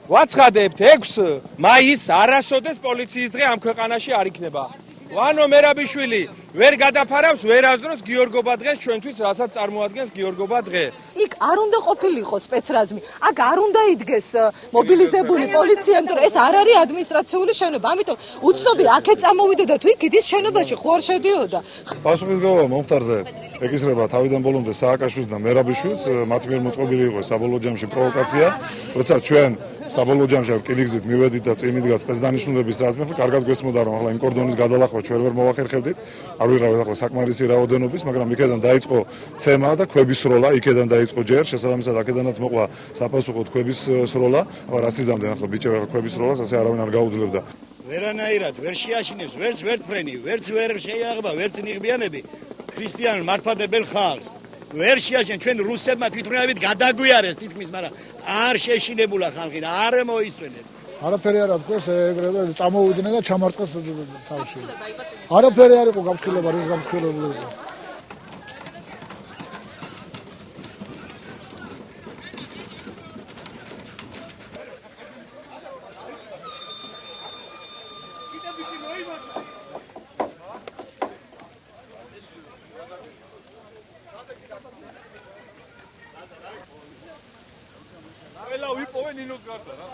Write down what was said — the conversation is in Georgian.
ვაცხადებთ 6 მაისს არასოდეს პოლიციის დღე ამ ქვეყანაში არ იქნება. ვანო მერაბიშვილი ვერ გადაფარავს ვერასდროს გიორგობა დღეს ჩვენთვის, რასაც წარმოადგენს გიორგობა დღე. იქ არ უნდა ყოფილიყო სპეცრაზმი, აქ არ უნდა იდგეს მობილიზებული პოლიცია, იმიტომ რომ ეს არ არის ადმინისტრაციული შენობა, ამიტომ უცნობი აქე წამოვიდოდა თუ იქ ის შენობაში ხო არ შედიოდა. პასუხისმგებლობა მომხდარზე ეკისრება თავიდან ბოლომდე სააკაშვილს და მერაბიშვილს, მათ მიერ მოწყობილი იყო საბოლოო ჯამში პროვოკაცია, როცა ჩვენ საბოლოო ჯამში რკინიგზით მივედით და წინ იდგა სპეცდანიშნულების რაზმი, კარგად გვესმოდა რომ ახლა იმ კორდონის გადალახვა ჩვენ ვერ მოვახერხებდით, არ ვიღავით ახლა საკმარისი რაოდენობის, მაგრამ იქედან დაიწყო ცემა და ქვების სროლა, იქედან დაიწყო ჯერ, შესაბამისად აქედანაც მოყვა საფასუხოდ ქვების სროლა, აბა რა სიზამდნენ ახლა ბიჭები ახლა ქვების სროლას, ასე არავინ არ გაუძლებდა. ვერანაირად ვერ შეაშინებს, ვერც ვერტფრენი, ვერც ვერ შეიარაღება, ვერც ნიღბიანები ქრისტიან მართლმადებელ ხალხს. ვერ შეაშენ ჩვენ რუსებმა თვითმფრინავით გადაგვიარეს თითქმის, მაგრამ არ შეშინებულა ხალხი და არ მოისვენეთ. არაფერი არ თქვეს, ეგრევე წამოვიდნენ და ჩამარტყეს თავში. არაფერი არ იყო გამთხილება, რის გამთხილებული იყო. Ela uipoe ninot garda, ra.